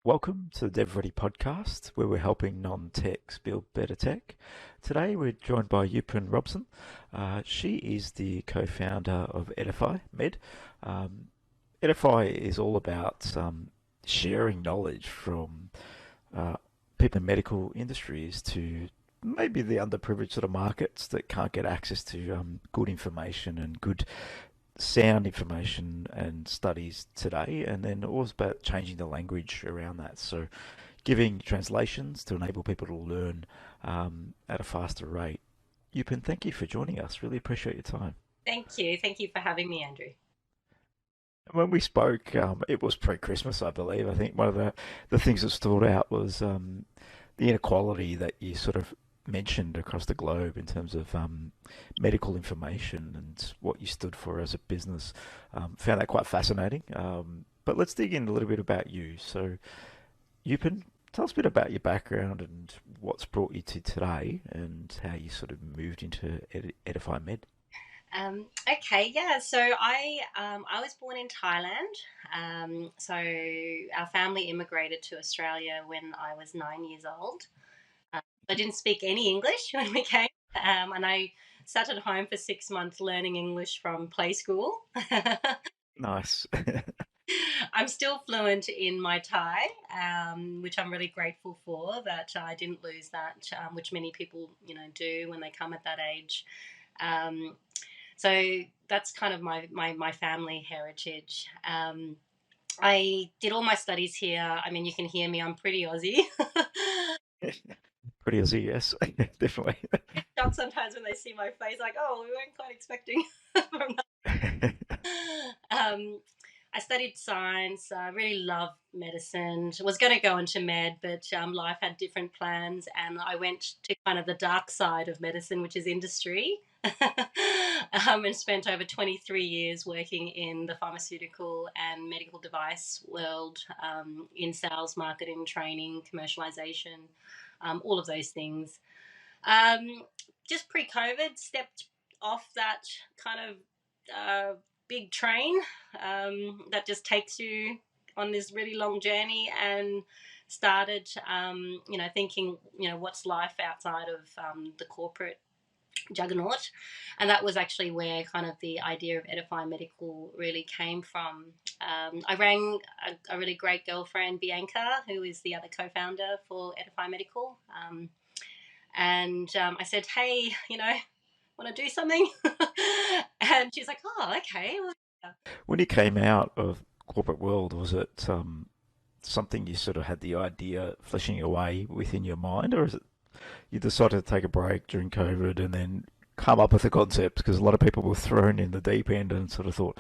Welcome to the DevReady Podcast, where we're helping non-techs build better tech. Today we're joined by Yupin Robson. She is the co-founder of Edify Med. Edify is all about sharing knowledge from people in medical industries to maybe the underprivileged sort of markets that can't get access to good information and good sound information and studies today, and then also about changing the language around that. So, giving translations to enable people to learn at a faster rate. Yupin, thank you for joining us. Really appreciate your time. Thank you. Thank you for having me, Andrew. When we spoke, it was pre-Christmas, I believe. I think one of the things that stood out was the inequality that you sort of mentioned across the globe in terms of medical information and what you stood for as a business. Found that quite fascinating. But let's dig in a little bit about you. So, Yupin, tell us a bit about your background and what's brought you to today and how you sort of moved into Edify Med. Okay, yeah. So I was born in Thailand. So our family immigrated to Australia when I was 9 years old. I didn't speak any English when we came, and I sat at home for 6 months learning English from play school. Nice. I'm still fluent in my Thai, which I'm really grateful for that I didn't lose that, which many people, do when they come at that age. Um, so that's kind of my family heritage. I did all my studies here. I mean, you can hear me, I'm pretty Aussie. Pretty easy, yes, definitely. Shocked sometimes when they see my face, like, oh, we weren't quite expecting from um, I studied science. I really loved medicine. I was going to go into med, but life had different plans, and I went to kind of the dark side of medicine, which is industry, and spent over 23 years working in the pharmaceutical and medical device world, in sales, marketing, training, commercialization, all of those things. Um, just pre-COVID, stepped off that kind of big train that just takes you on this really long journey, and started, thinking, what's life outside of the corporate juggernaut. And that was actually where kind of the idea of Edify Medical really came from. I rang a really great girlfriend, Bianca, who is the other co-founder for Edify Medical. And I said, hey, want to do something? And she's like, oh, okay. Well, yeah. When you came out of corporate world, was it something you sort of had the idea fleshing away within your mind, or is it you decided to take a break during COVID and then come up with the concept? Because a lot of people were thrown in the deep end and sort of thought,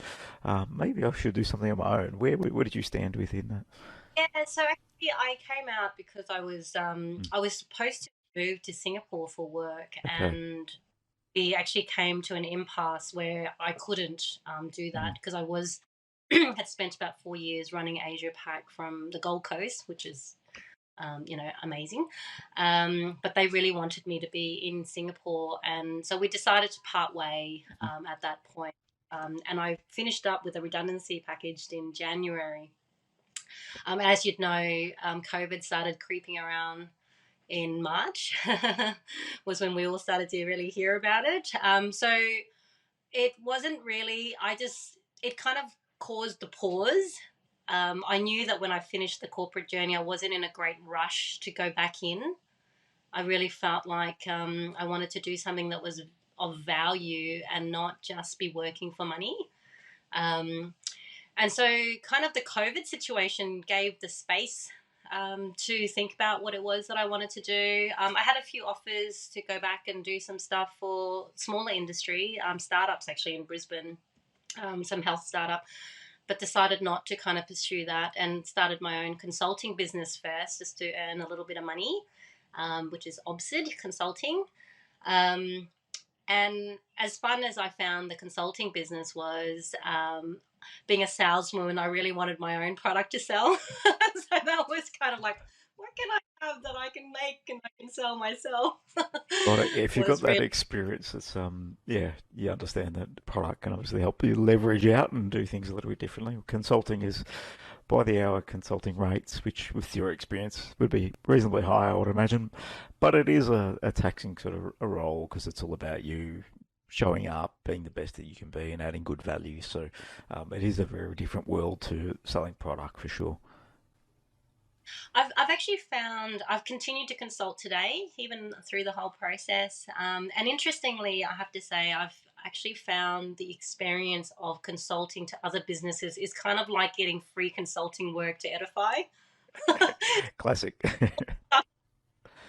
maybe I should do something on my own. Where did you stand within that? Yeah, so actually I came out because Mm. I was supposed to move to Singapore for work, Okay. and we actually came to an impasse where I couldn't do that Mm. because I was had spent about 4 years running Asia Pac from the Gold Coast, which is amazing. But they really wanted me to be in Singapore, and so we decided to part way at that point. And I finished up with a redundancy package in January. As you'd know, COVID started creeping around in March, was when we all started to really hear about it. So it wasn't really, it kind of caused the pause. I knew that when I finished the corporate journey, I wasn't in a great rush to go back in. I really felt like I wanted to do something that was of value and not just be working for money. Um, and so, kind of, the COVID situation gave the space to think about what it was that I wanted to do. I had a few offers to go back and do some stuff for smaller industry, startups actually in Brisbane, some health startup, but decided not to kind of pursue that, and started my own consulting business first just to earn a little bit of money, which is OBSID Consulting. Um, and as fun as I found the consulting business was, being a saleswoman, I really wanted my own product to sell. So that was kind of like, what can I have that I can make and I can sell myself? Well, if you've got Was that really, experience, it's yeah, you understand that product can obviously help you leverage out and do things a little bit differently. Consulting is by the hour consulting rates, which with your experience would be reasonably high, I would imagine. But it is a taxing sort of a role because it's all about you showing up, being the best that you can be, and adding good value. So it is a very different world to selling product for sure. I've actually found I've continued to consult today, even through the whole process. And interestingly, I have to say, I've actually found the experience of consulting to other businesses is kind of like getting free consulting work to Edify. Classic.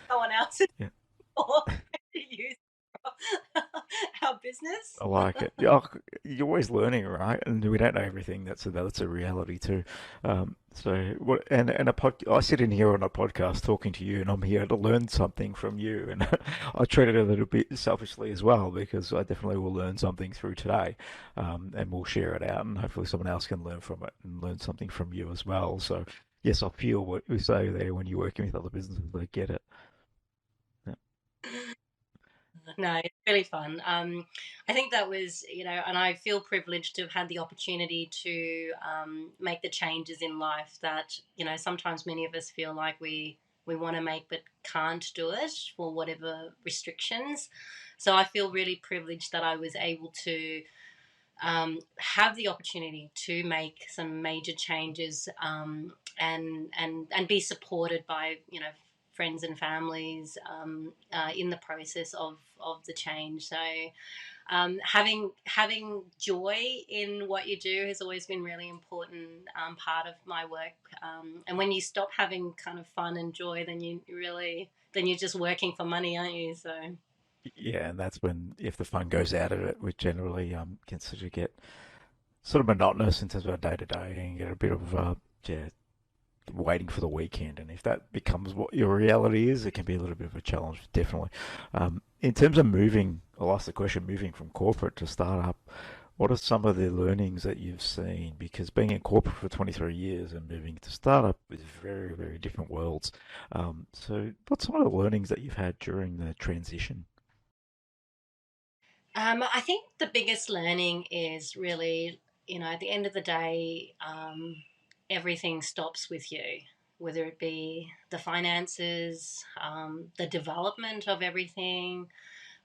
Someone else is Yeah. or to use our business. I like it. Yeah, you're always learning, right? And we don't know everything. That's a reality too. So what? I sit in here on a podcast talking to you, and I'm here to learn something from you. And I treat it a little bit selfishly as well because I definitely will learn something through today, and we'll share it out, and hopefully someone else can learn from it and learn something from you as well. So yes, I feel what you say there when you're working with other businesses. I get it. Yeah. No, it's really fun. I think that was, and I feel privileged to have had the opportunity to make the changes in life that, sometimes many of us feel like we want to make but can't do it for whatever restrictions. So I feel really privileged that I was able to have the opportunity to make some major changes, and be supported by friends and families in the process of the change. So having joy in what you do has always been really important part of my work. And when you stop having kind of fun and joy, then you're just working for money, aren't you? So. Yeah, and that's when if the fun goes out of it, we generally can sort of get sort of monotonous in terms of our day to day and get a bit of yeah, waiting for the weekend. And if that becomes what your reality is, it can be a little bit of a challenge, definitely. In terms of moving, I'll ask the question, moving from corporate to startup, what are some of the learnings that you've seen? Because being in corporate for 23 years and moving to startup is very, very different worlds. So what's some of the learnings that you've had during the transition? I think the biggest learning is really, at the end of the day, everything stops with you, whether it be the finances, the development of everything,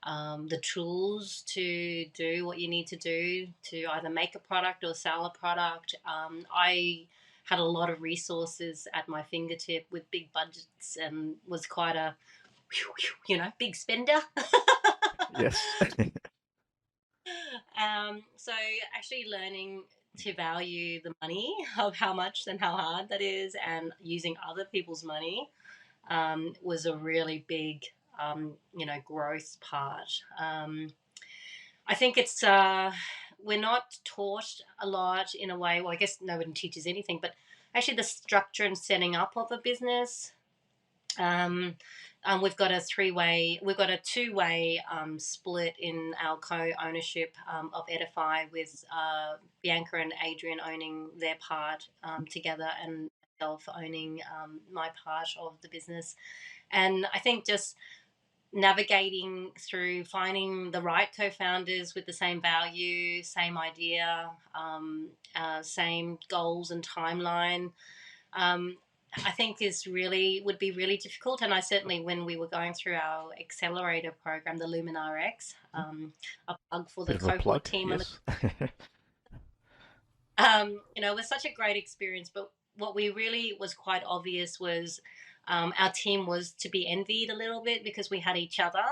the tools to do what you need to do to either make a product or sell a product. I had a lot of resources at my fingertip with big budgets and was quite a, big spender. Yes. So actually learning to value the money of how much and how hard that is, and using other people's money was a really big, growth part. I think it's we're not taught a lot in a way. Well, I guess no one teaches anything, but actually the structure and setting up of a business. Um, we've got a two-way split in our co-ownership of Edify, with Bianca and Adrian owning their part together, and myself owning my part of the business. And I think just navigating through finding the right co-founders with the same value, same idea, same goals and timeline, um, I think would be really difficult. And I certainly, when we were going through our accelerator program, the Luminar X, a plug for the Bit of a cohort plug, team, and yes. it was such a great experience. But what we really was quite obvious was our team was to be envied a little bit, because we had each other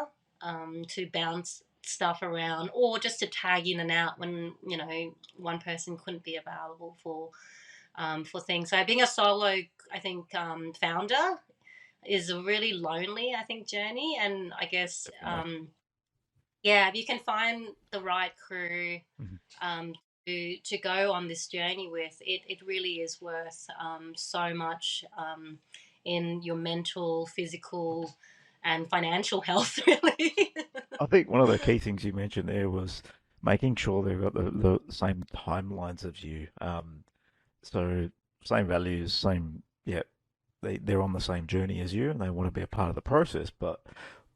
to bounce stuff around, or just to tag in and out when one person couldn't be available for things. So being a solo, I think, founder is a really lonely, I think, journey. And I guess, Definitely. yeah, if you can find the right crew Mhm. um, to go on this journey with, it really is worth so much in your mental, physical, and financial health, really. I think one of the key things you mentioned there was making sure they've got the same timelines as you. So same values, same, yeah, they're on the same journey as you and they want to be a part of the process. But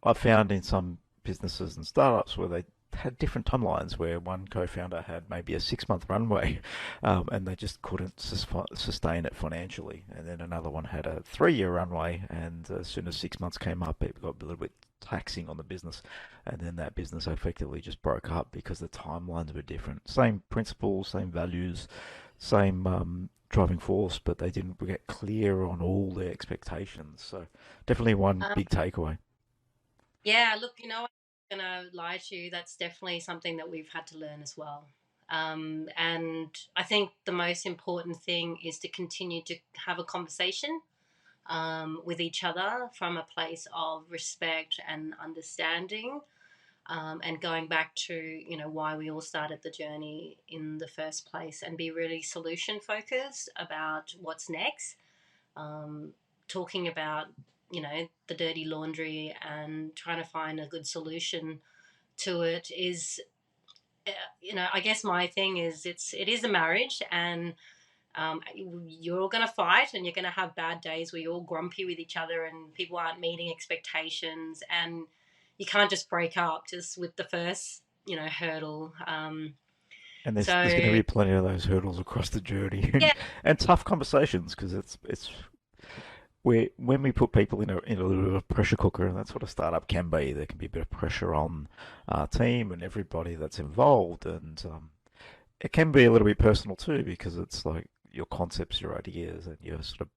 I've found in some businesses and startups where had different timelines where one co-founder had maybe a 6 month runway, and they just couldn't sustain it financially. And then another one had a 3 year runway, and as soon as 6 months came up, it got a little bit taxing on the business. And then that business effectively just broke up because the timelines were different. Same principles, same values, same driving force, but they didn't get clear on all their expectations. So definitely one Um, big takeaway. yeah, look, I'm going to lie to you. That's definitely something that we've had to learn as well. And I think the most important thing is to continue to have a conversation with each other from a place of respect and understanding, and going back to why we all started the journey in the first place, and be really solution focused about what's next. um, Talking about the dirty laundry and trying to find a good solution to it is, I guess my thing is it is a marriage, and you're all going to fight, and you're going to have bad days where you're all grumpy with each other and people aren't meeting expectations, and you can't just break up just with the first hurdle. And there's going to So be plenty of those hurdles across the journey, yeah, and tough conversations because it's where when we put people in a little bit of a pressure cooker, and that's what a startup can be. There can be a bit of pressure on our team and everybody that's involved, and it can be a little bit personal too because it's like your concepts, your ideas, and you're sort of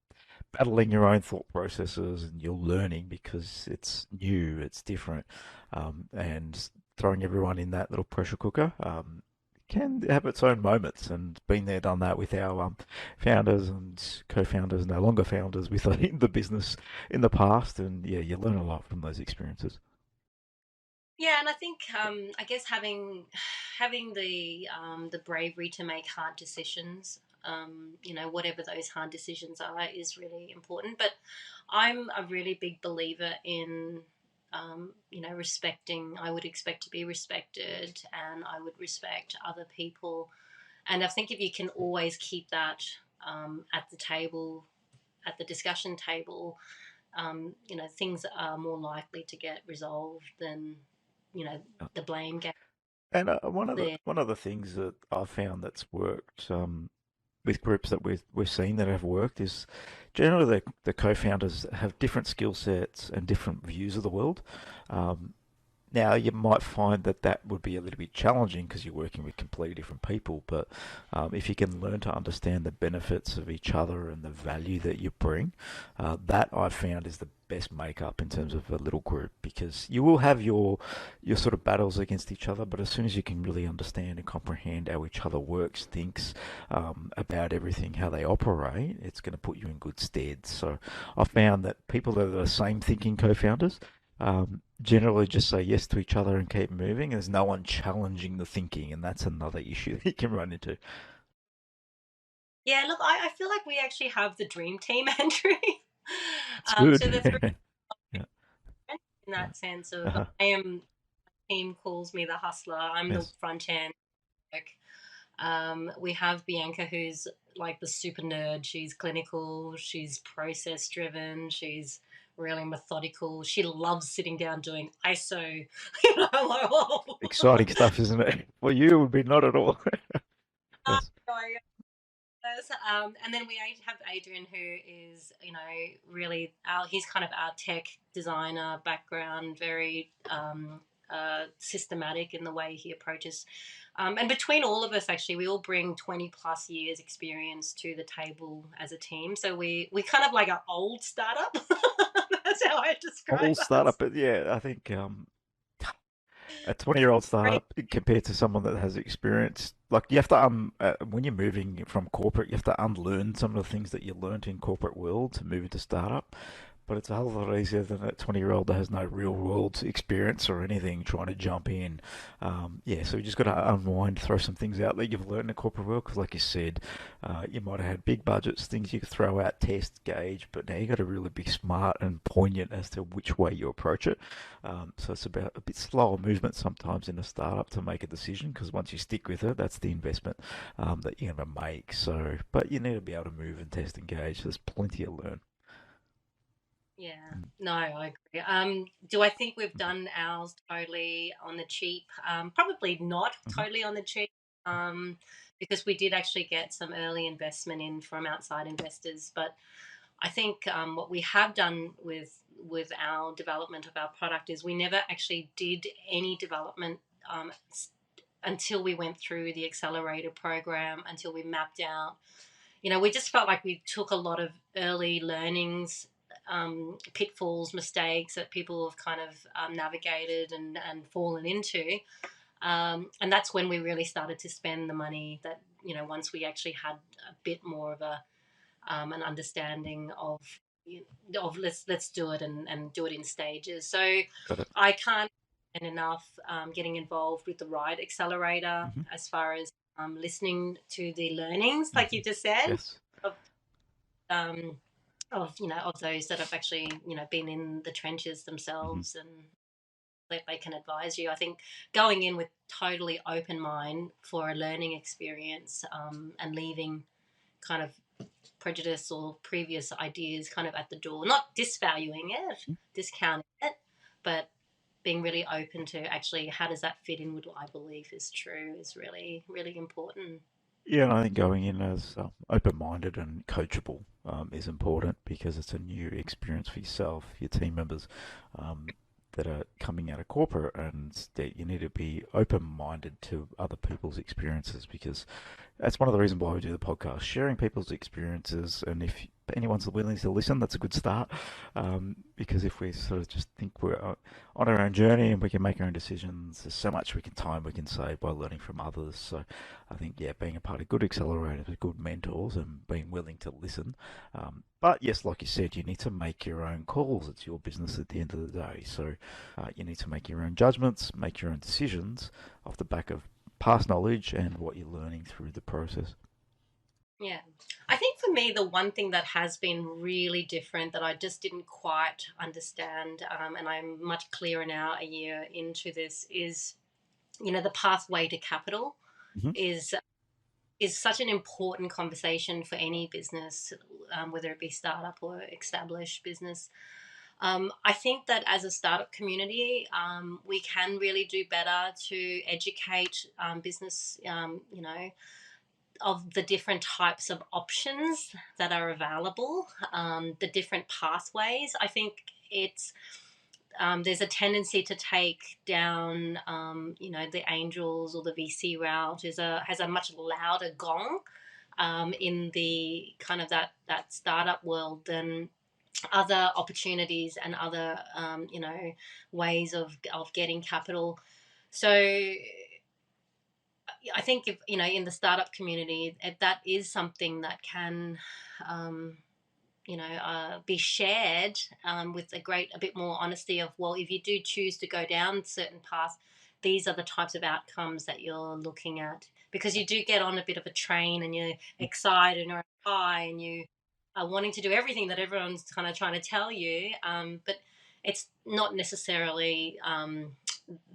battling your own thought processes, and you're learning because it's new, it's different, and throwing everyone in that little pressure cooker can have its own moments. And been there, done that with our founders and co-founders, no longer founders, with the business in the past. And yeah, you learn a lot from those experiences. yeah, and I think I guess having the bravery to make hard decisions, whatever those hard decisions are, is really important. But I'm a really big believer in respecting. I would expect to be respected, and I would respect other people. And I think if you can always keep that at the table, at the discussion table, things are more likely to get resolved than the blame game And one of the there. one of the things that I've found that's worked with groups that we've seen that have worked is generally the co-founders have different skill sets and different views of the world. Um, Now, you might find that that would be a little bit challenging because you're working with completely different people. But if you can learn to understand the benefits of each other and the value that you bring, that I've found is the best makeup in terms of a little group, because you will have your sort of battles against each other. But as soon as you can really understand and comprehend how each other works, thinks about everything, how they operate, it's going to put you in good stead. So I found that people that are the same thinking co-founders generally just say yes to each other and keep moving. There's no one challenging the thinking, and that's another issue that you can run into. Yeah, look, I feel like we actually have the dream team, Andrew. It's So the three good. Yeah. in Yeah. that sense of Uh-huh. I am. Team calls me the hustler. I'm the Yes. front end. We have Bianca, who's like the super nerd. She's clinical. She's process driven. She's really methodical. She loves sitting down doing ISO. I'm like, oh. Exciting stuff, isn't it? For you, it would be not at all. Yes. Yes. And then we have Adrian, who is, really he's kind of our tech designer background, very systematic in the way he approaches. And between all of us, actually, we all bring 20 plus years experience to the table as a team. So we kind of like an old startup. That's how I describe All us. startup, but yeah, I think a 20-year-old Great. startup compared to someone that has experience, like you have to when you're moving from corporate, you have to unlearn some of the things that you learned in corporate world to move into startup. But it's a hell of a lot easier than that 20-year-old that has no real world experience or anything trying to jump in. Yeah, so you just got to unwind, throw some things out that you've learned in the corporate world. Because, like you said, you might have had big budgets, things you could throw out, test, gauge, but now you got to really be smart and poignant as to which way you approach it. So it's about a bit slower movement sometimes in a startup to make a decision, because once you stick with it, that's the investment that you're going to make. So, but you need to be able to move and test and gauge. There's plenty to learn. Yeah, no, I agree. Do I think we've done ours totally on the cheap? Probably not Mm-hmm. totally on the cheap, because we did actually get some early investment in from outside investors. But I think what we have done with our development of our product is we never actually did any development until we went through the accelerator program, until we mapped out. We just felt like we took a lot of early learnings, pitfalls, mistakes that people have kind of navigated and fallen into. And that's when we really started to spend the money that, once we actually had a bit more of an understanding of let's do it and do it in stages. So Got it. I can't recommend enough getting involved with the right accelerator Mm-hmm. as far as listening to the learnings, like Mm-hmm. you just said, Yes. of um, of those that have actually been in the trenches Mm-hmm. themselves, and that they can advise you. I think going in with totally open mind for a learning experience, and leaving kind of prejudice or previous ideas kind of at the door, not disvaluing it, discounting it, but being really open to actually how does that fit in with what I believe is true is really, really important. Yeah, and I think going in as open-minded and coachable is important because it's a new experience for yourself, your team members um, that are coming out of corporate, and that you need to be open-minded to other people's experiences because that's one of the reasons why we do the podcast, sharing people's experiences. And if anyone's willing to listen, that's a good start. Because if we sort of just think we're on our own journey and we can make our own decisions, there's so much time we can save by learning from others. So I think, yeah, being a part of good accelerators with good mentors and being willing to listen. But yes, like you said, you need to make your own calls. It's your business at the end of the day. So you need to make your own judgments, make your own decisions off the back of past knowledge and what you're learning through the process. Yeah. I think for me, the one thing that has been really different that I just didn't quite understand, and I'm much clearer now a year into this, is, the pathway to capital Mm-hmm. is is such an important conversation for any business, whether it be startup or established business. I think that as a startup community, we can really do better to educate business, of the different types of options that are available, the different pathways. I think it's there's a tendency to take down, the angels or the VC route has a much louder gong in the kind of that startup world than other opportunities and other ways of getting capital. So I think if in the startup community, if that is something that can um, be shared with a bit more honesty of, well, if you do choose to go down certain paths, these are the types of outcomes that you're looking at. Because you do get on a bit of a train and you're excited and you're high and you are wanting to do everything that everyone's kind of trying to tell you, but it's not necessarily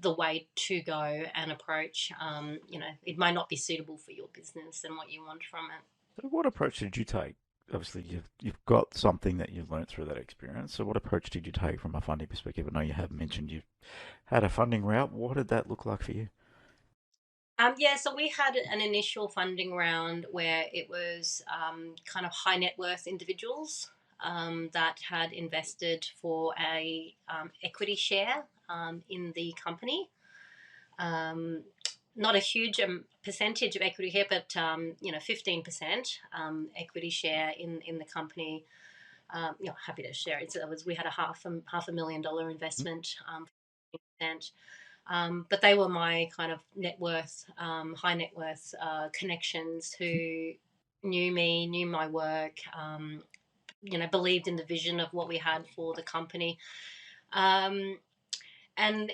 the way to go and approach. It might not be suitable for your business and what you want from it. So what approach did you take? Obviously, you've got something that you've learned through that experience. So what approach did you take from a funding perspective? I know you have mentioned you had a funding route. What did that look like for you? Yeah, so we had an initial funding round where it was kind of high net worth individuals that had invested for a equity share in the company. Um, Not a huge percentage of equity here, but 15% equity share in the company. Happy to share it. So we had a $500,000 investment. 10%. But they were my kind of net worth, high net worth connections who knew me, knew my work, believed in the vision of what we had for the company. Um, and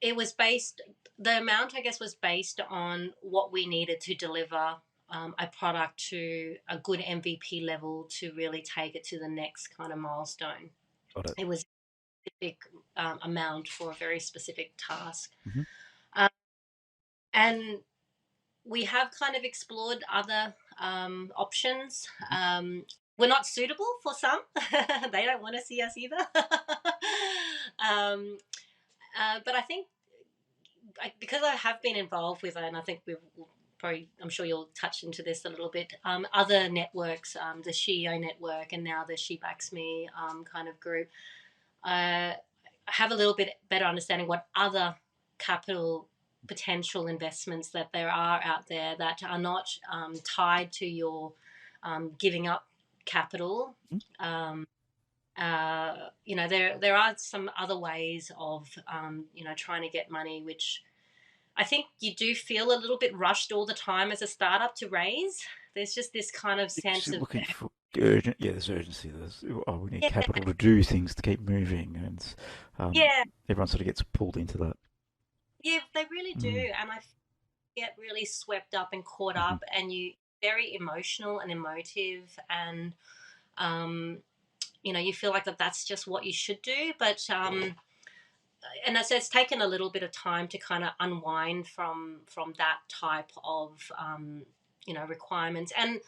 it was based, the amount, I guess, was based on what we needed to deliver a product to a good MVP level to really take it to the next kind of milestone. Got it. It was a specific amount for a very specific task. Mm-hmm. Um, and we have kind of explored other options. we're not suitable for some. They don't want to see us either. um, but I think because I have been involved with it, and I think we've probably, I'm sure you'll touch into this a little bit. Other networks, the Sheo network, and now the She Backs Me kind of group. I have a little bit better understanding what other capital potential investments that there are out there that are not tied to your giving up capital. Um, there are some other ways of trying to get money, which I think you do feel a little bit rushed all the time as a startup to raise. There's just this kind of sense You're of looking for urgent. Yeah, there's urgency. We need yeah, capital to do things to keep moving, and yeah, everyone sort of gets pulled into that. yeah, they really do, Mm. and I get really swept up and caught Hmm. up, and you very emotional and emotive, and um, you feel like that's just what you should do, but and so it's taken a little bit of time to kind of unwind from that type of requirements. And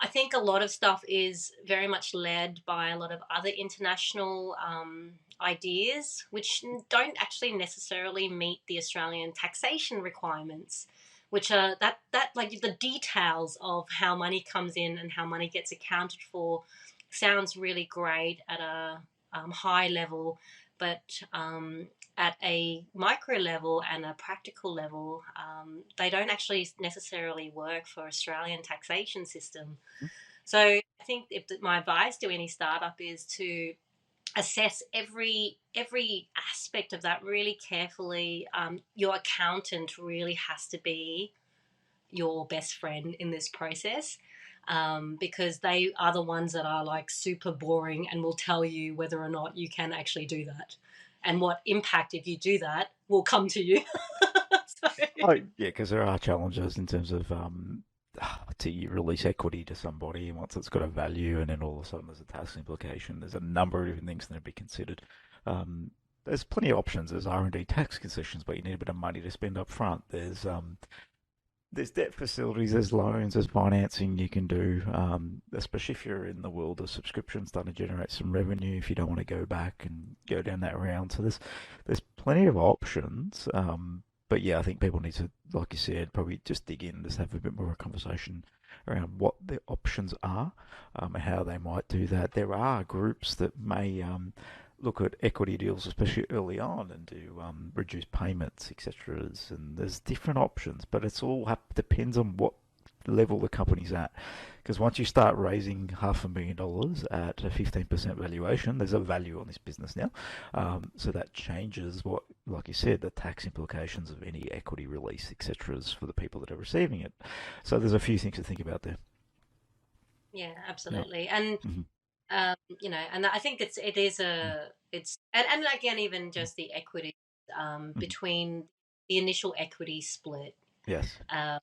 I think a lot of stuff is very much led by a lot of other international ideas, which don't actually necessarily meet the Australian taxation requirements, which are that like the details of how money comes in and how money gets accounted for sounds really great at a high level, but at a micro level and a practical level, they don't actually necessarily work for Australian taxation system. So I think my advice to any startup is to assess every aspect of that really carefully. Your accountant really has to be your best friend in this process. Because they are the ones that are like super boring and will tell you whether or not you can actually do that and what impact, if you do that, will come to you. So, Oh, yeah, because there are challenges in terms of to you release equity to somebody once it's got a value, and then all of a sudden there's a tax implication. There's a number of different things that need to be considered. There's plenty of options. There's R&D tax concessions, but you need a bit of money to spend up front. There's debt facilities, there's loans, there's financing you can do, especially if you're in the world of subscriptions, starting to generate some revenue if you don't want to go back and go down that route. So there's plenty of options. But yeah, I think people need to, like you said, probably just dig in, just have a bit more of a conversation around what the options are, and how they might do that. There are groups that may look at equity deals, especially early on, and do reduce payments, etc. And there's different options, but it's all depends on what level the company's at. Because once you start raising $500,000 at a 15% valuation, there's a value on this business now. So that changes what, like you said, the tax implications of any equity release, etc. for the people that are receiving it. So there's a few things to think about there. yeah, Yeah. absolutely. And Mm-hmm. and I think it's and again, even just the equity Mm-hmm. between the initial equity split. Yes. Um,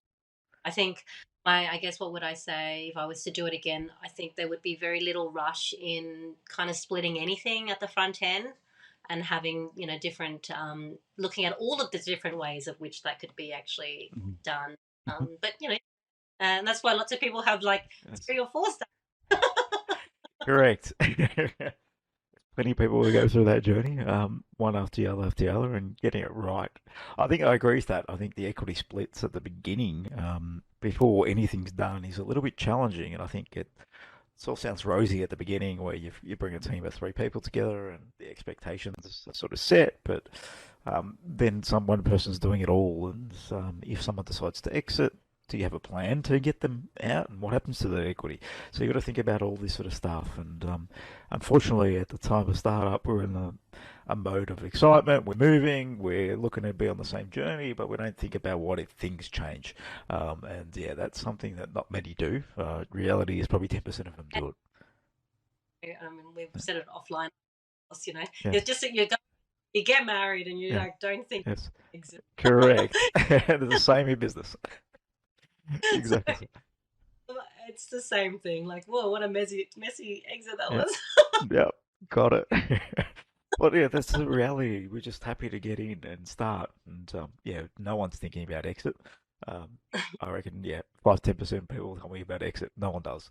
I think I guess what would I say if I was to do it again? I think there would be very little rush in kind of splitting anything at the front end and having different looking at all of the different ways of which that could be actually Mm-hmm. done. Mm-hmm. But and that's why lots of people have like Yes. 3 or 4 stars. Correct. Plenty of people who go through that journey, one after the other, and getting it right. I think I agree with that. I think the equity splits at the beginning, before anything's done, is a little bit challenging, and I think it all sounds rosy at the beginning, where you bring a team of 3 people together and the expectations are sort of set, but then one person's doing it all, and if someone decides to exit, do you have a plan to get them out, and what happens to the equity? So you've got to think about all this sort of stuff, and unfortunately, at the time of startup, we're in a mode of excitement. We're moving. We're looking to be on the same journey, but we don't think about what if things change. And yeah, that's something that not many do. Reality is probably 10% of them do it. I mean, we've said it offline. Yeah, It's just that you get married and you yeah, like don't think yes, it exists. correct. It's the same in business. So Exactly. it's the same thing. Like, whoa, what a messy exit that Yeah, was. yeah, got it. But yeah, that's the reality. We're just happy to get in and start, and yeah, no one's thinking about exit. I reckon, yeah, 5-10% people tell me about exit. No one does.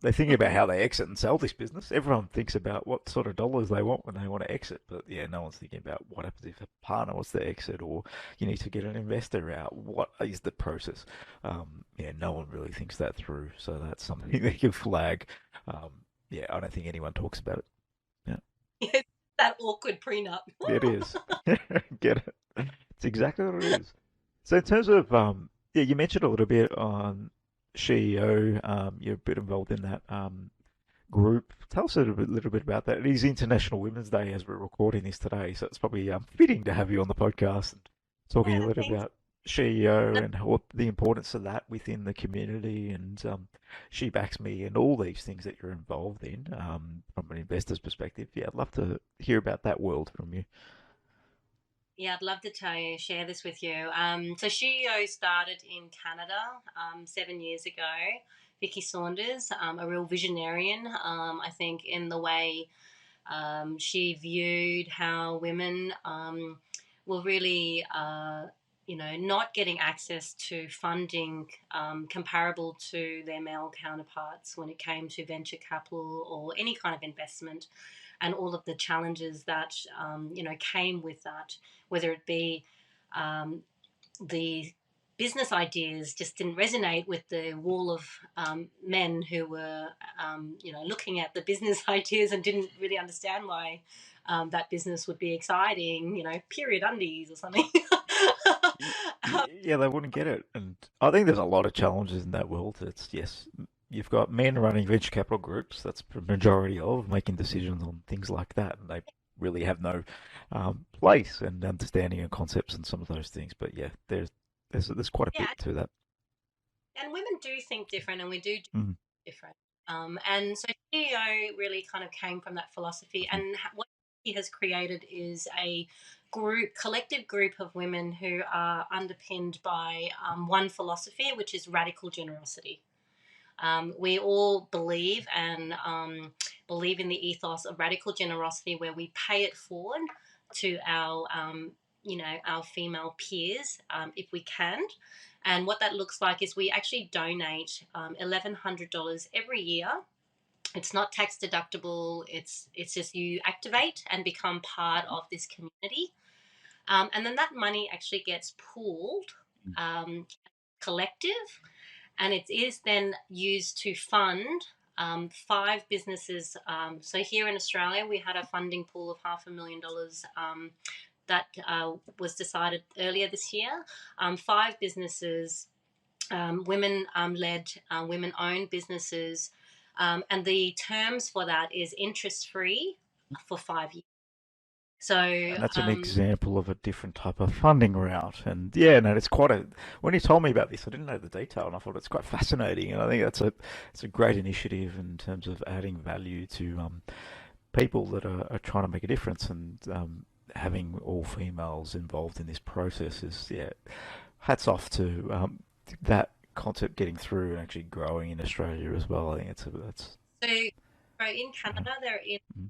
They're thinking about how they exit and sell this business. Everyone thinks about what sort of dollars they want when they want to exit, but yeah, no one's thinking about what happens if a partner wants to exit, or you need to get an investor out. What is the process? Yeah, no one really thinks that through, so that's something they can flag. Um, yeah, I don't think anyone talks about it. Yeah, That awkward prenup. it is. Get it? It's exactly what it is. So in terms of yeah, you mentioned a little bit on CEO. You're a bit involved in that. Group. Tell us a little bit about that. It is International Women's Day as we're recording this today, so it's probably fitting to have you on the podcast and talking a Yeah, little thanks. about SheEO and what the importance of that within the community and She Backs Me and all these things that you're involved in from an investor's perspective. Yeah, I'd love to hear about that world from you. Yeah, I'd love to share this with you. So SheEO started in Canada 7 years ago. Vicky Saunders, a real visionarian, I think, in the way she viewed how women were really, not getting access to funding comparable to their male counterparts when it came to venture capital or any kind of investment, and all of the challenges that came with that, whether it be um, the business ideas just didn't resonate with the wall of men who were, looking at the business ideas and didn't really understand why that business would be exciting, period undies or something. Yeah, they wouldn't get it, and I think there's a lot of challenges in that world. It's yes, you've got men running venture capital groups. That's the majority of making decisions on things like that, and they really have no place and understanding and concepts and some of those things. But yeah, there's quite a Yeah, bit to that. and women do think different, and we do Mm, different. And so CEO really kind of came from that philosophy. mhm. And what he has created is a collective group of women who are underpinned by one philosophy, which is radical generosity. We all believe and believe in the ethos of radical generosity, where we pay it forward to our, our female peers if we can. And what that looks like is we actually donate $1,100 every year. It's not tax deductible. It's just you activate and become part of this community, and then that money actually gets pooled, um, collective, and it is then used to fund five businesses. So here in Australia, we had a funding pool of $500,000 that was decided earlier this year. Five businesses, women led, women owned businesses, and the terms for that is interest free for 5 years. So And that's an example of a different type of funding route. And yeah, no, it's quite a. When you told me about this, I didn't know the detail, and I thought it's quite fascinating. And I think it's a great initiative in terms of adding value to people that are trying to make a difference, and having all females involved in this process is yeah, hats off to that concept getting through and actually growing in Australia as well. I think that's So, in Canada,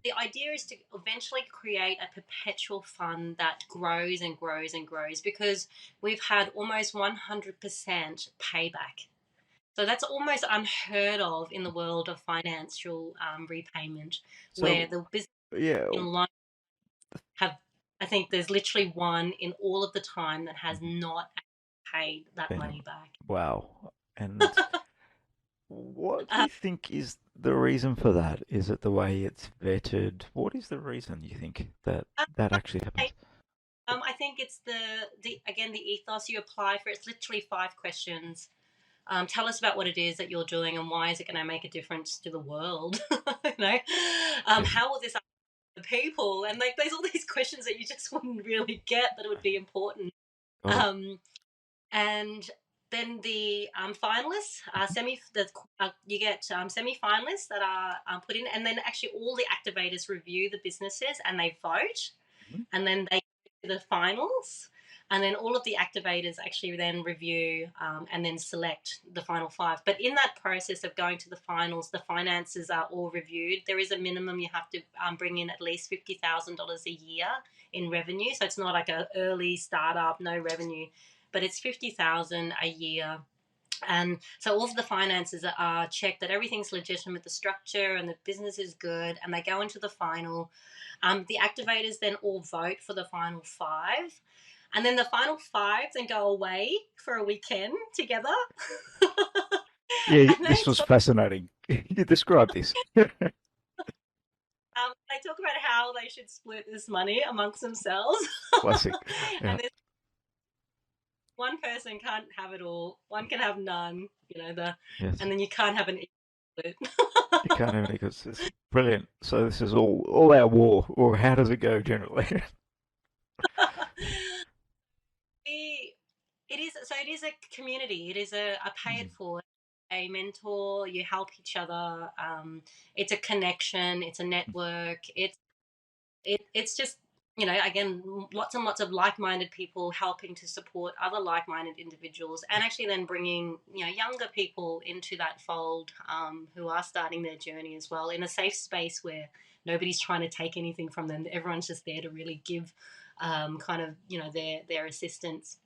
the idea is to eventually create a perpetual fund that grows and grows and grows, because we've had almost 100% payback. So that's almost unheard of in the world of financial repayment, where so the business yeah. in loan have, I think there's literally one in all of the time that has not paid that Been, money back. wow. And what do you think is the reason for that? Is it the way it's vetted? What is the reason you think that that actually happens? I think it's the again the ethos you apply for. It's literally five questions. Tell us about what it is that you're doing and why is it going to make a difference to the world. you know, Yeah, how will this affect the people? And like, there's all these questions that you just wouldn't really get that would be important. got it. Um, and then the finalists, you get semi-finalists that are put in, and then actually all the activators review the businesses and they vote, Mhm. and then they go to the finals, and then all of the activators actually then review and then select the final five. But in that process of going to the finals, the finances are all reviewed. There is a minimum you have to bring in at least $50,000 a year in revenue, so it's not like an early startup, no revenue, but it's 50,000 a year And so all of the finances are checked, that everything's legitimate, the structure and the business is good, and they go into the final. The activators then all vote for the final 5. And then the final 5 then go away for a weekend together. Yeah, And this was fascinating. You described this. they talk about how they should split this money amongst themselves. Classic. Yeah. And one person can't have it all. One can have none. Yes. And then you can't have an split. You can't have any because it's brilliant. So this is all our war, or how does it go generally? It is a community. It is a pay it forward, a mentor. You help each other. It's a connection. It's a network. It's just, again, lots and lots of like-minded people helping to support other like-minded individuals, and actually then bringing younger people into that fold, who are starting their journey as well, in a safe space where nobody's trying to take anything from them. Everyone's just there to really give, kind of, their assistance.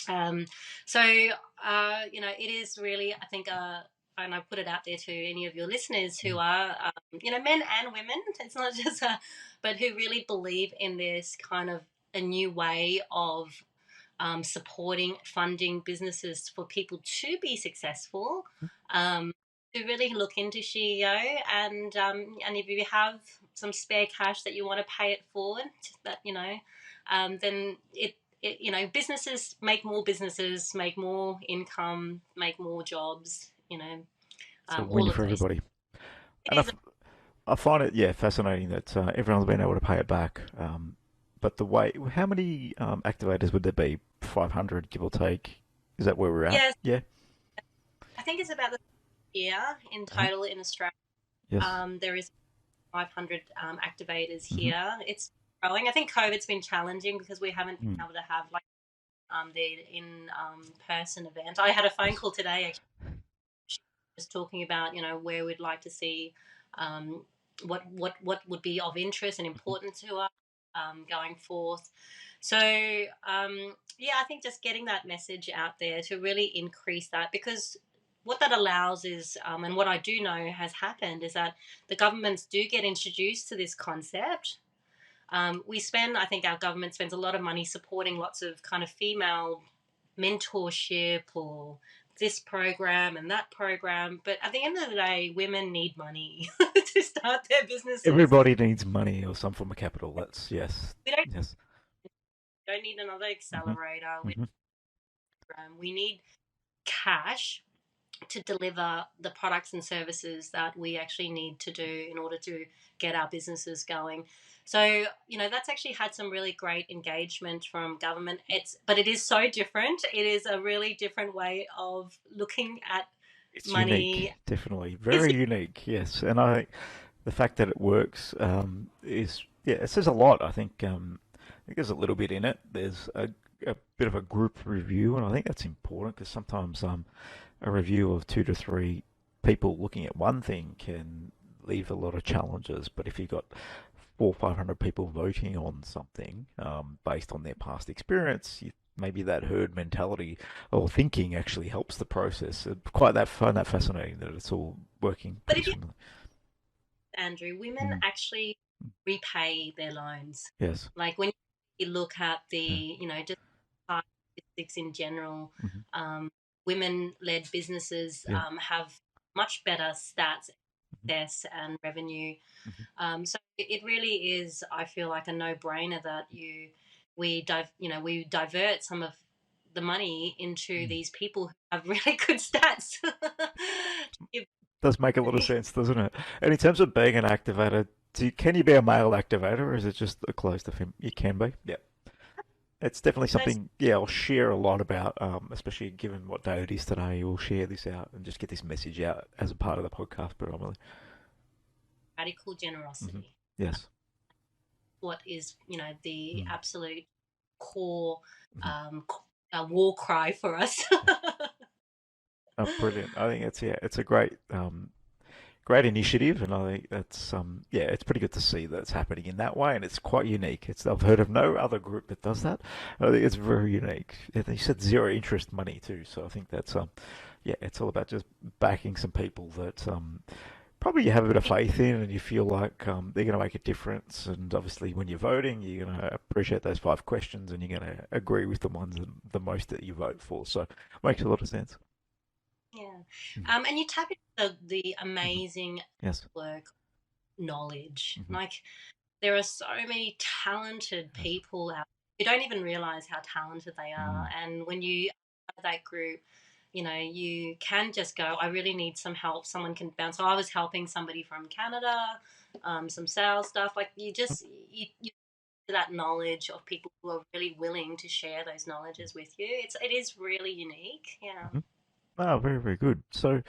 Um, so, it is really, I think, and I put it out there to any of your listeners who are, men and women. It's not just, but who really believe in this kind of a new way of supporting, funding businesses for people to be successful. To really look into SheEO, and if you have some spare cash that you want to pay it forward, that then businesses make more income, make more jobs. It's a win All of for those. everybody. It And is. I find it, yeah, fascinating that everyone's been able to pay it back. But how many activators would there be? 500, give or take. Is that where we're at? Yes, Yeah. I think it's about the year in Uh-huh. total in Australia. Yes. There is 500 activators Mm-hmm. here. It's growing. I think COVID's been challenging because we haven't been Mm. able to have the in person event. I had a phone Yes. call today, actually, just talking about where we'd like to see, um, what would be of interest and Mm-hmm. important to us, going forth. So yeah, I think just getting that message out there to really increase that, because what that allows is, and what I do know has happened, is that the governments do get introduced to this concept. I think our government spends a lot of money supporting lots of kind of female mentorship, or this program and that program. But at the end of the day, women need money to start their businesses. Everybody needs money or some form of capital. That's yes. We don't, Yes. don't need another Mm-hmm. accelerator. Mm-hmm. We need cash to deliver the products and services that we actually need to do in order to get our businesses going. So, that's actually had some really great engagement from government. But it is so different. It is a really different way of looking at It's money. unique, definitely. It's, Very unique, yes. And I think the fact that it works is, yeah, it says a lot. I think there's a little bit in it. There's a bit of a group review, and I think that's important because sometimes a review of 2 to 3 people looking at one thing can leave a lot of challenges. But if you've got 400, 500 people voting on something based on their past experience, maybe that herd mentality or thinking actually helps the process. Find that fascinating that it's all working but pretty if you, smoothly. Andrew, women Mm. actually repay their loans. Yes. Like when you look at Yeah. just statistics in general, Hmm. um, women-led businesses Yeah. have much better stats, Hmm. success, and revenue. Hmm. So it really is, I feel like, a no-brainer that we divert some of the money into Mm. these people who have really good stats. Does make a lot of sense, doesn't it? And in terms of being an activator, can you be a male activator, or is it just a closed to fem? You can be. Yeah. It's definitely Those something, yeah, I'll share a lot about, especially given what day it is today. We'll share this out and just get this message out as a part of the podcast predominantly. radical Hmm. generosity. Yes. What is the Mm. absolute core, Hmm. war cry for us. Oh, brilliant. I think it's, yeah, it's a great great initiative, and I think that's yeah, it's pretty good to see that it's happening in that way, and it's quite unique. It's I've heard of no other group that does that. I think it's very unique. And they said zero interest money too, so I think that's yeah, it's all about just backing some people that probably you have a bit of faith in, and you feel like they're going to make a difference. And obviously, when you're voting, you're going to appreciate those 5 questions, and you're going to agree with the ones the most that you vote for. So it makes a lot of sense. Yeah. Mm. And you tap into the Mhm. amazing Yes. work knowledge. Hmm. Like there are so many talented Yes. people out. You don't even realize how talented they are. Mm. And when you have that group, you can just go, I really need some help. Someone can bounce. So I was helping somebody from Canada, some sales stuff. Like you that knowledge of people who are really willing to share those knowledges with you. It is really unique. Yeah. Hmm. Oh, very, very good. So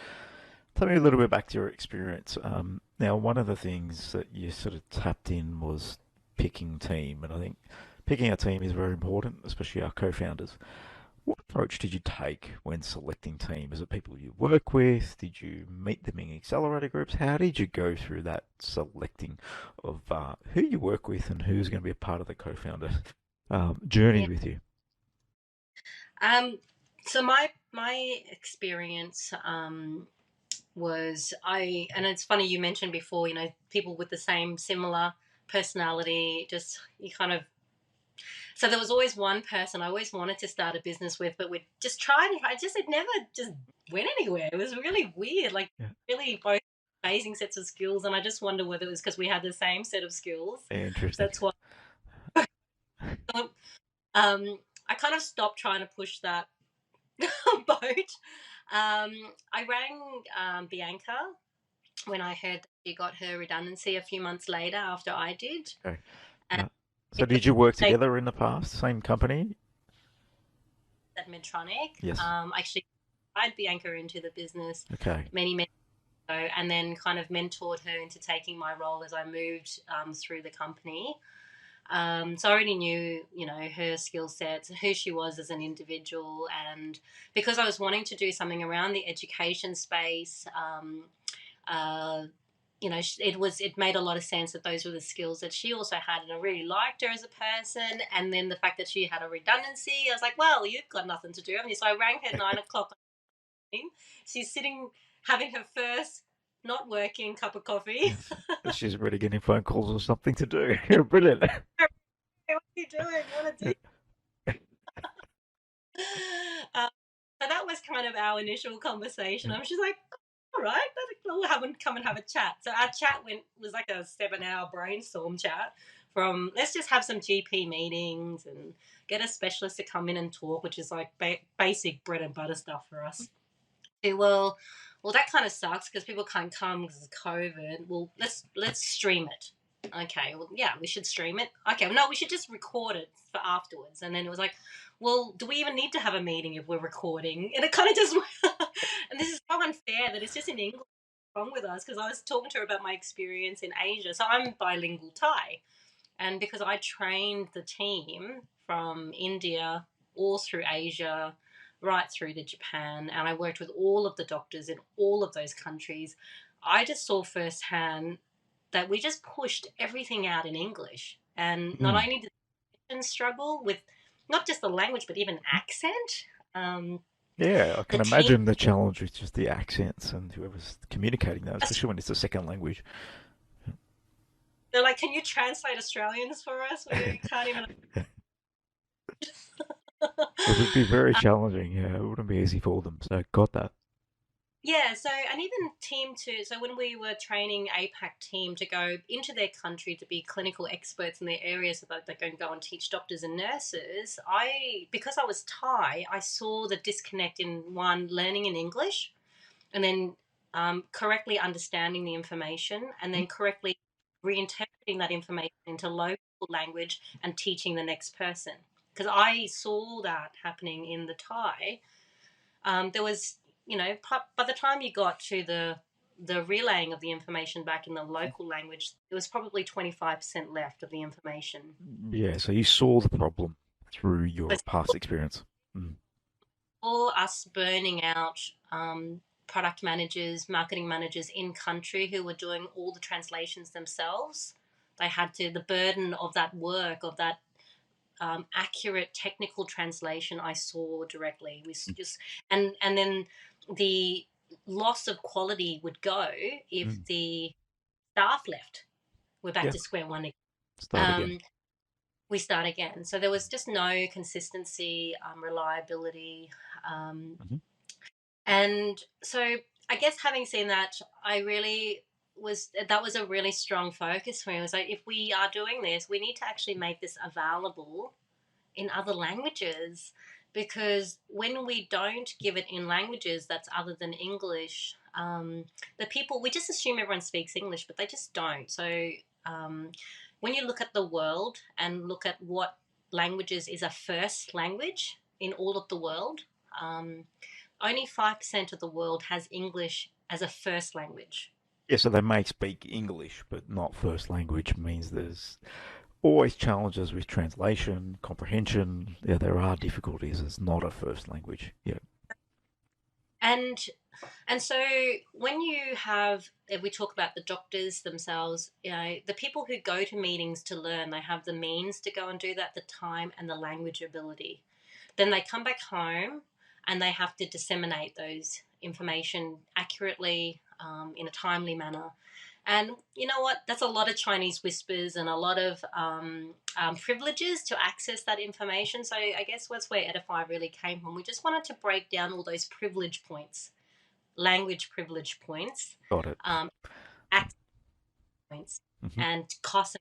tell me a little bit back to your experience. Now, one of the things that you sort of tapped in was picking team, and I think picking a team is very important, especially our co-founders. What approach did you take when selecting team? Is it people you work with? Did you meet them in accelerator groups? How did you go through that selecting of who you work with and who's going to be a part of the co-founder journey Yeah. with you? So my experience was and it's funny you mentioned before, people with the same similar personality, just you kind of. So there was always one person I always wanted to start a business with, but we just tried. It never just went anywhere. It was really weird, like Yeah, really both amazing sets of skills, and I just wonder whether it was because we had the same set of skills. interesting. That's why. Um, I kind of stopped trying to push that boat. I rang Bianca when I heard that she got her redundancy a few months later after I did. Okay. And So it was did you work they together in the past? Same company? at Medtronic. Yes. Actually, I had Bianca into the business Okay. many ago, and then kind of mentored her into taking my role as I moved through the company. So I already knew, her skill sets, who she was as an individual, and because I was wanting to do something around the education space, uh, it made a lot of sense that those were the skills that she also had, and I really liked her as a person. And then the fact that she had a redundancy, I was like, well, you've got nothing to do, haven't you? So I rang her at 9 o'clock. She's sitting having her first not working cup of coffee. Yes. She's already getting phone calls or something to do. Brilliant. What are you doing? You want to do? Um, so that was kind of our initial conversation. And she's like, all right, we'll come and have a chat. So our chat was like a 7-hour brainstorm chat from let's just have some GP meetings and get a specialist to come in and talk, which is like basic bread and butter stuff for us. Well, that kind of sucks because people can't come because of COVID. Well, let's stream it. Okay, well, yeah, we should stream it. Okay, well, no, we should just record it for afterwards. And then it was like, well, do we even need to have a meeting if we're recording? And it kind of just, and this is so unfair that it's just in English wrong with us because I was talking to her about my experience in Asia. So I'm bilingual Thai. And because I trained the team from India all through Asia, right through to Japan, and I worked with all of the doctors in all of those countries, I just saw firsthand that we just pushed everything out in English. And not Mm. only did the struggle with not just the language, but even accent, Yeah, I the can team, imagine the challenge with just the accents and whoever's communicating that, especially when it's a second language. they're like, can you translate Australians for us? We can't even. It would be very challenging. Yeah, it wouldn't be easy for them. So got that. Yeah, so and even so when we were training APAC team to go into their country to be clinical experts in their areas so that they can go and teach doctors and nurses, because I was Thai, I saw the disconnect in one learning in English and then correctly understanding the information and then correctly reinterpreting that information into local language and teaching the next person. Because I saw that happening in the Thai. There was, by the time you got to the relaying of the information back in the local language, there was probably 25% left of the information. Yeah, so you saw the problem through your But past experience. Mm. for us burning out, product managers, marketing managers in country who were doing all the translations themselves. They had to, the burden of that work, of that accurate technical translation, I saw directly. We just, and then the loss of quality would go if Mm. the staff left. We're back Yeah, to square one again. start again. We start again. So there was just no consistency, reliability. Mhm. And so I guess having seen that, I really that was a really strong focus for me. It was like, if we are doing this, we need to actually make this available in other languages, because when we don't give it in languages that's other than English, the people, we just assume everyone speaks English, but they just don't. So um, when you look at the world and look at what languages is a first language in all of the world, um, only 5% of the world has English as a first language. Yeah, so they may speak English, but not first language means there's always challenges with translation, comprehension. Yeah, there are difficulties. It's not a first language. Yeah. And and so when you have, if we talk about the doctors themselves, you know, the people who go to meetings to learn, they have the means to go and do that, the time and the language ability. Then they come back home and they have to disseminate those information accurately, in a timely manner. And you know what? That's a lot of Chinese whispers and a lot of privileges to access that information. So I guess that's where Edify really came from. We just wanted to break down all those privilege points, language privilege points, Got it. access points, Hmm. and cost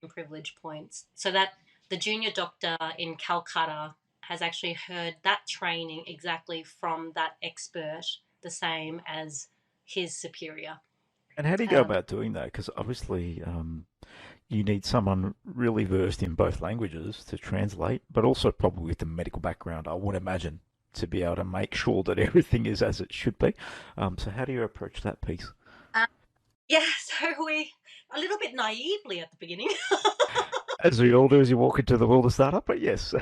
and privilege points, so that the junior doctor in Calcutta has actually heard that training exactly from that expert, the same as his superior. And how do you go Um, about doing that? Because obviously, you need someone really versed in both languages to translate, but also probably with the medical background, I would imagine, to be able to make sure that everything is as it should be. So how do you approach that piece? uh, yeah, so we, a little bit naively at the beginning, As we all do as you walk into the world of startup, but yes.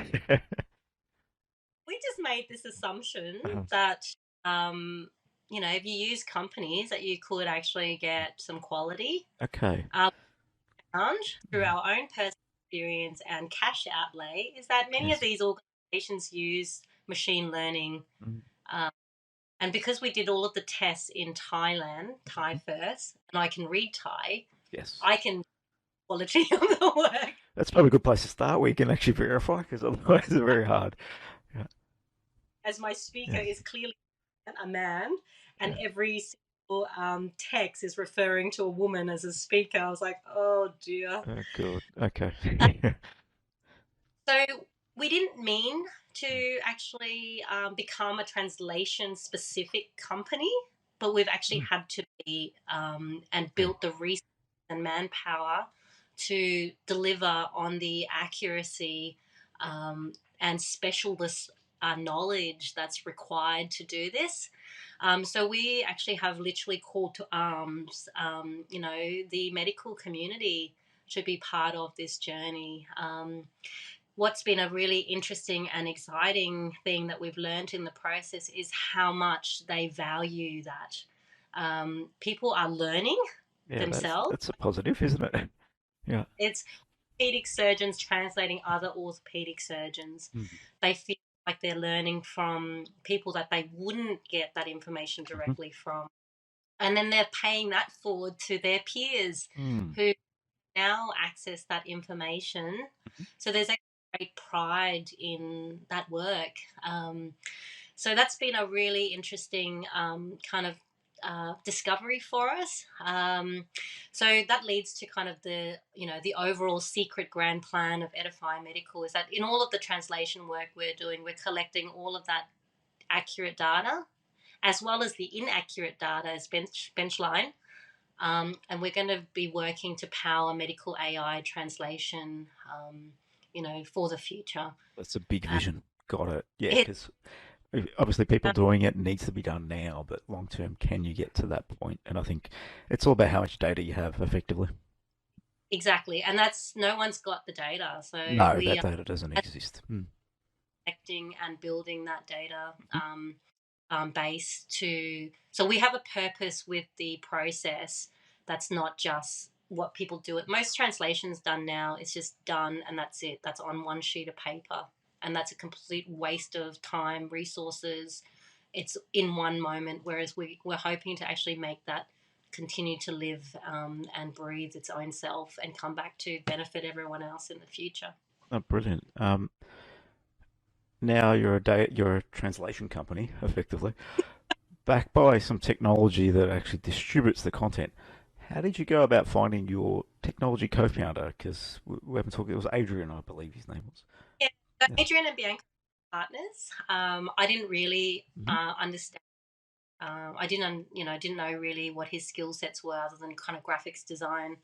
we just made this assumption Uh, that, um, you know, if you use companies, that you could actually get some quality. okay. Um, found through our own personal experience and cash outlay is that many of Yes. these organizations use machine learning. Mm. Um, and because we did all of the tests in Thailand, Thai first, and I can read Thai, Yes. I can quality of the work. That's probably a good place to start where you can actually verify because otherwise it's very hard. Yeah. As my speaker Yeah. is clearly a man, and Yeah. every single text is referring to a woman as a speaker, I was like, oh dear. Oh, good. Okay. So we didn't mean to actually become a translation specific company, but we've actually Mm. had to be, and Okay. built the resources and manpower to deliver on the accuracy, and specialist knowledge that's required to do this. So we actually have literally called to arms, you know, the medical community to be part of this journey. What's been a really interesting and exciting thing that we've learned in the process is how much they value that. People are learning Yeah, themselves. that's a positive, isn't it? Yeah. It's orthopedic surgeons translating other orthopedic surgeons. Mm. They feel like they're learning from people that they wouldn't get that information Mhm. directly from. And then they're paying that forward to their peers Mm. who now access that information. Mhm. So there's a great pride in that work. So that's been a really interesting kind of discovery for us. So that leads to kind of the, you know, the overall secret grand plan of Edify Medical is that in all of the translation work we're doing, we're collecting all of that accurate data as well as the inaccurate data as benchline, and we're going to be working to power medical AI translation, you know, for the future. That's a big Uh, vision. Got it. Yeah, it, because obviously people doing it needs to be done now, but long term, can you get to that point? And I think it's all about how much data you have effectively. exactly, and that's, no one's got the data, so No, we that are data doesn't exist. Mm. collecting and building that data. Mhm. base to. So we have a purpose with the process that's not just what people do. It most translations done now, it's just done and that's it. That's on one sheet of paper, and that's a complete waste of time, resources. It's in one moment, whereas we're hoping to actually make that continue to live and breathe its own self and come back to benefit everyone else in the future. Oh, brilliant. Now you're a translation company, effectively, backed by some technology that actually distributes the content. How did you go about finding your technology co-founder? Because we haven't talked. It was Adrian, I believe his name was. Yeah, so Yes. Adrian and Bianca are partners. I didn't really Hmm. understand. I didn't know really what his skill sets were other than kind of graphics design.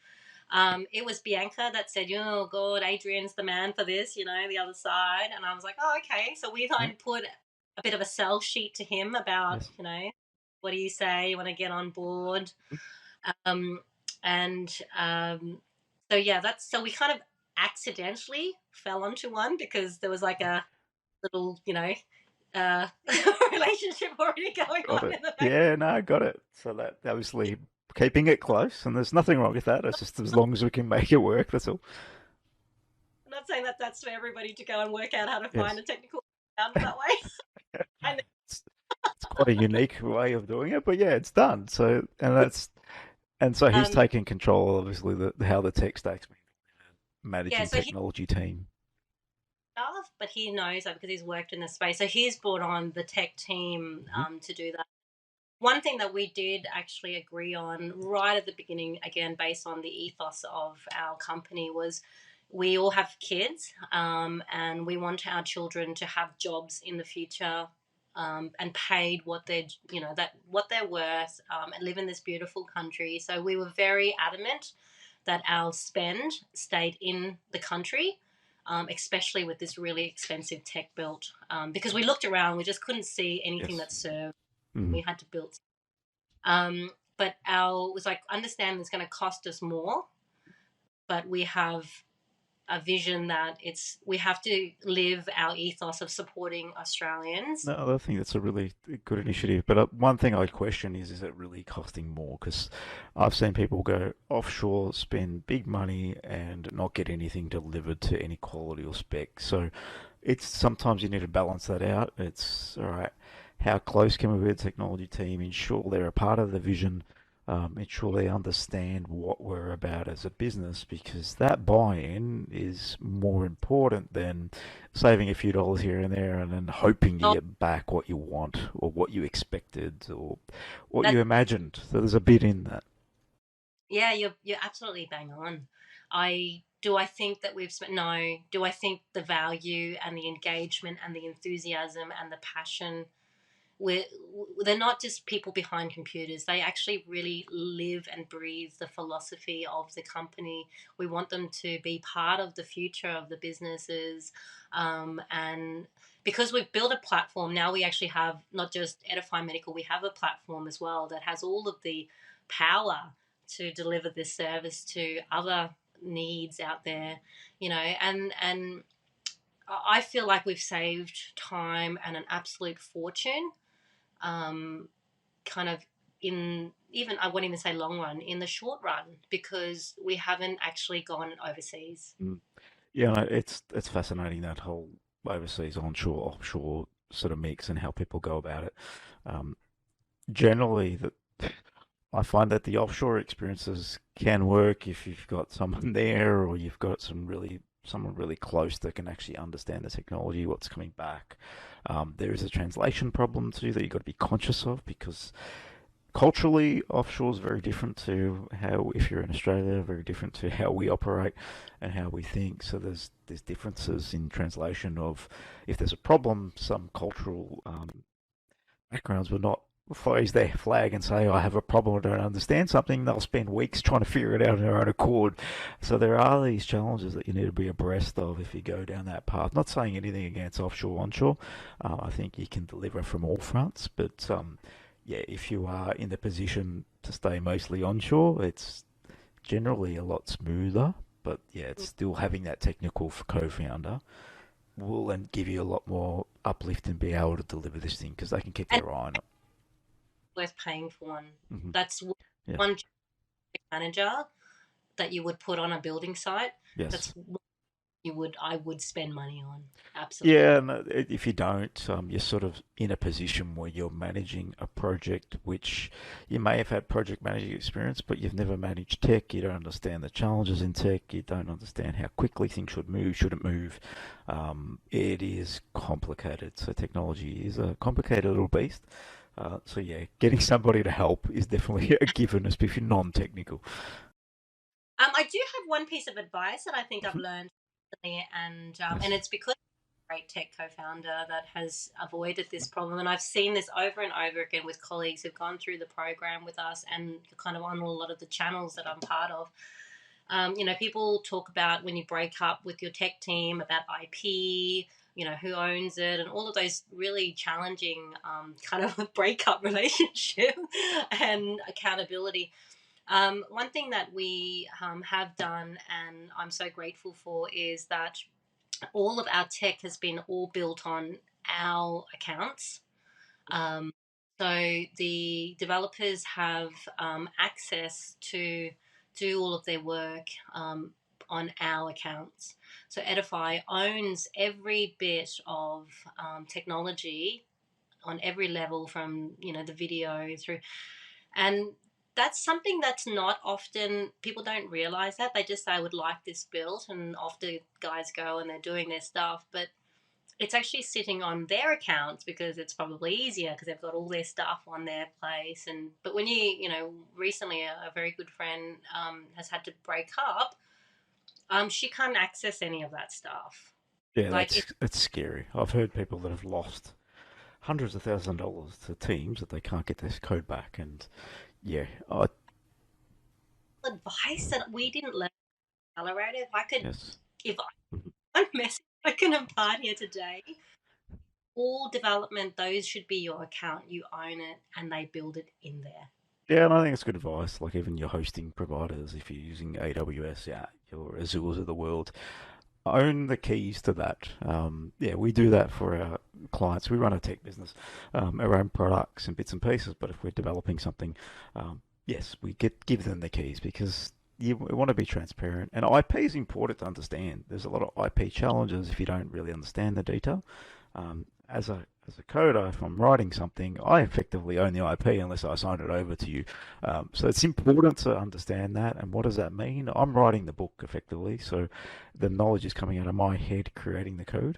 It was Bianca that said, "Oh God, Adrian's the man for this," the other side, and I was like, "Oh, okay." So we Yeah. like put a bit of a sell sheet to him about, Yes. what do you say? You want to get on board? Um, and so yeah, that's so we kind of accidentally fell onto one because there was like a little, uh, relationship already going Got on it. in the back. Yeah, no, got it. So that obviously keeping it close, and there's nothing wrong with that. It's just as long as we can make it work. That's all. I'm not saying that that's for everybody to go and work out how to find Yes. a technical sound that way. I know. It's, it's quite a unique way of doing it, but yeah, it's done. So he's Um, taking control, obviously, how the tech stack's been yeah, managing so he technology team. does, but he knows that because he's worked in the space. So he's brought on the tech team Hmm. to do that. One thing that we did actually agree on right at the beginning, again, based on the ethos of our company, was we all have kids, and we want our children to have jobs in the future, and paid what what they're worth, and live in this beautiful country. So we were very adamant that our spend stayed in the country, especially with this really expensive tech built. Because we looked around, we just couldn't see anything Yes. that served. Mm. We had to build. But our was like, understand it's going to cost us more, but we have a vision that we have to live our ethos of supporting Australians. No, I think that's a really good initiative. But one thing I question is it really costing more? Because I've seen people go offshore, spend big money, and not get anything delivered to any quality or spec. So it's sometimes you need to balance that out. It's all right. How close can we be to the technology team? Ensure they're a part of the vision. Ensure they understand what we're about as a business, because that buy-in is more important than saving a few dollars here and there and then hoping you Oh, get back what you want or what you expected or what that you imagined. So there's a bit in that. yeah, you're absolutely bang on. I think that we've spent no. Do I think the value and the engagement and the enthusiasm and the passion, we're, they're not just people behind computers. They actually really live and breathe the philosophy of the company. We want them to be part of the future of the businesses. And because we've built a platform, now we actually have not just Edify Medical, we have a platform as well that has all of the power to deliver this service to other needs out there, and I feel like we've saved time and an absolute fortune, um, kind of in even I won't even say long run, in the short run, because we haven't actually gone overseas. Mm. Yeah, no, it's fascinating that whole overseas, onshore, offshore sort of mix and how people go about it. Um, Generally, I find that the offshore experiences can work if you've got someone there or you've got someone really close that can actually understand the technology, what's coming back. There is a translation problem too that you've got to be conscious of, because culturally offshore is very different to how, if you're in Australia, very different to how we operate and how we think. So there's differences in translation of, if there's a problem, some cultural backgrounds will not raise their flag and say, I have a problem, I don't understand something. They'll spend weeks trying to figure it out on their own accord. So there are these challenges that you need to be abreast of if you go down that path. Not saying anything against offshore, onshore. I think you can deliver from all fronts, but yeah, if you are in the position to stay mostly onshore, it's generally a lot smoother. But yeah, it's still having that technical co-founder. will then give you a lot more uplift and be able to deliver this thing because they can keep And their eye on it. worth paying for one. Hmm. That's Yes. one manager that you would put on a building site. That's Yes. what I would spend money on. Absolutely. Yeah, and if you don't, you're sort of in a position where you're managing a project which you may have had project managing experience, but you've never managed tech. You don't understand the challenges in tech. You don't understand how quickly things should move, shouldn't move. It is complicated. So technology is a complicated little beast. So yeah, getting somebody to help is definitely a given, especially non-technical. I do have one piece of advice that I think I've learned recently, and Yes. it's because I'm a great tech co-founder that has avoided this problem, and I've seen this over and over again with colleagues who've gone through the program with us, and kind of on a lot of the channels that I'm part of. People talk about when you break up with your tech team about IP, who owns it, and all of those really challenging kind of breakup relationship and accountability. One thing that we have done, and I'm so grateful for, is that all of our tech has been all built on our accounts. Um, so the developers have access to do all of their work on our accounts. So Edify owns every bit of technology on every level, from the video through, and that's something that's not often, people don't realize that. They just say, I would like this built, and off the guys go and they're doing their stuff. But it's actually sitting on their accounts because it's probably easier because they've got all their stuff on their place. And but when recently a very good friend has had to break up, she can't access any of that stuff. Yeah, Like it's that's scary. I've heard people that have lost hundreds of thousands of dollars to teams that they can't get this code back, and yeah, advice that we didn't learn accelerated. If I could, yes. if one message I can impart here today, all development, those should be your account. You own it, and they build it in there. Yeah, and I think it's good advice. Like even your hosting providers, if you're using AWS, yeah, your Azure's of the world, own the keys to that. Yeah, we do that for our clients. We run a tech business, our own products and bits and pieces. But if we're developing something, yes, we give them the keys because you want to be transparent. And IP is important to understand. There's a lot of IP challenges if you don't really understand the detail. As a coder, if I'm writing something, I effectively own the IP unless I sign it over to you. So it's important to understand that. And what does that mean? I'm writing the book effectively, so the knowledge is coming out of my head creating the code.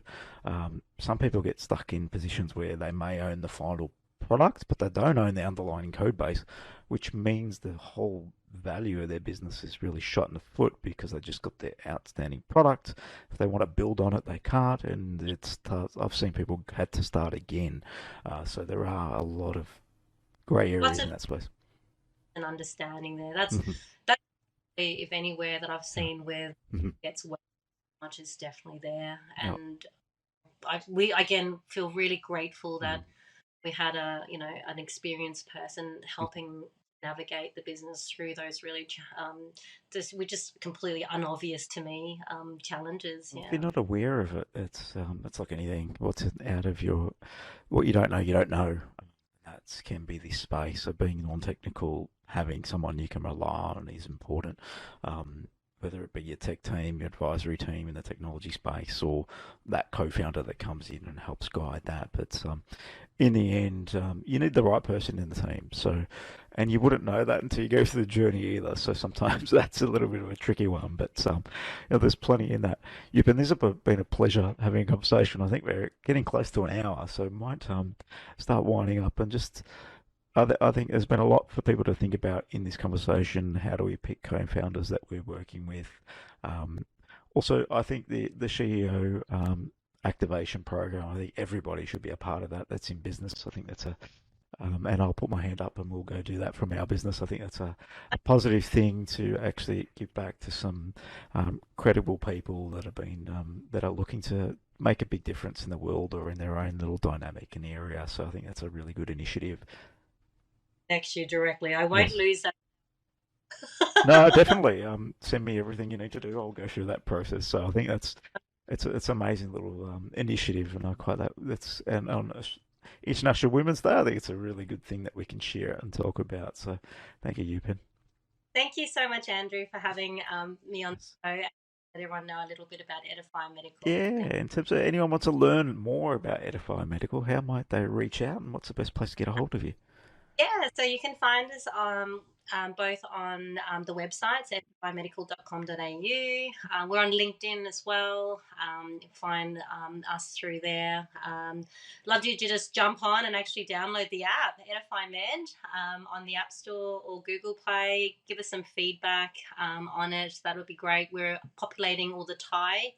Some people get stuck in positions where they may own the final product, but they don't own the underlying code base, which means the whole value of their business is really shot in the foot because they just got their outstanding product. If they want to build on it, they can't, and I've seen people had to start again. So there are a lot of grey Lots areas of in that space. an understanding there. That's Hmm. that's if anywhere that I've Yeah. seen where Hmm. gets way too much is definitely there. Yeah. And we again feel really grateful Mm. that we had an experienced person helping navigate the business through those really just completely unobvious to me challenges. Well, if you're Yeah. not aware of it, it's like anything. What's out of your what you don't know, you don't know. That can be this space of being non-technical. Having someone you can rely on is important. Whether it be your tech team, your advisory team in the technology space, or that co-founder that comes in and helps guide that. But in the end, you need the right person in the team. So, and you wouldn't know that until you go through the journey either. So sometimes that's a little bit of a tricky one. But there's plenty in that. Yupin, this has been a pleasure having a conversation. I think we're getting close to an hour, so might start winding up and just. I think there's been a lot for people to think about in this conversation. How do we pick co-founders that we're working with? Um, Also, I think the CEO activation program. I think everybody should be a part of that. That's in business. I think that's and I'll put my hand up and we'll go do that from our business. I think that's a positive thing to actually give back to some credible people that have been that are looking to make a big difference in the world or in their own little dynamic and area. So I think that's a really good initiative. Next year directly. I won't Yes. lose that. No, definitely. Send me everything you need to do. I'll go through that process. So I think that's It's an amazing little initiative, and I quite that. That's and on International Women's Day, I think it's a really good thing that we can share and talk about. So, thank you, Yupin. Thank you so much, Andrew, for having me on the show and let everyone know a little bit about Edify Medical. Yeah, in terms of anyone wants to learn more about Edify Medical, how might they reach out, and what's the best place to get a hold of you? Yeah, so you can find us both on the websites at edifymedical.com.au. We're on LinkedIn as well. Find us through there. Love you to just jump on and actually download the app, Edify Med, on the App Store or Google Play. Give us some feedback on it. That would be great. We're populating all the Thai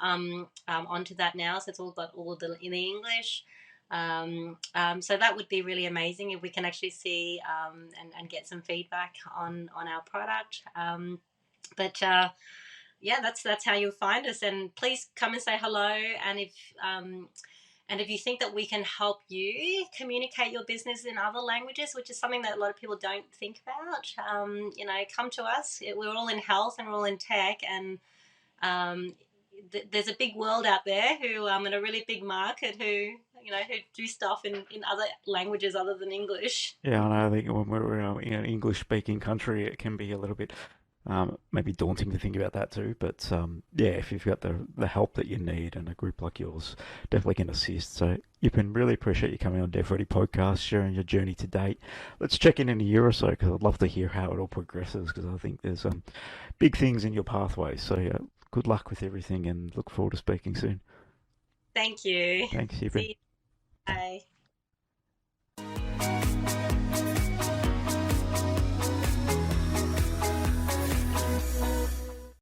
onto that now, so it's all got all the in the English. So that would be really amazing if we can actually see and get some feedback on our product. But yeah, that's how you'll find us. And please come and say hello. And if you think that we can help you communicate your business in other languages, which is something that a lot of people don't think about, come to us. We're all in health and we're all in tech, and um, there's a big world out there who in a really big market who do stuff in other languages other than English. Yeah, I know. I think when we're in an English-speaking country, it can be a little bit maybe daunting to think about that too. But yeah, if you've got the help that you need, and a group like yours definitely can assist. So you can really appreciate you coming on DevReady Podcast, sharing your journey to date. Let's check in a year or so, because I'd love to hear how it all progresses, because I think there's big things in your pathway. So yeah, good luck with everything, and look forward to speaking soon. Thank you. Thanks, Yupin. See you.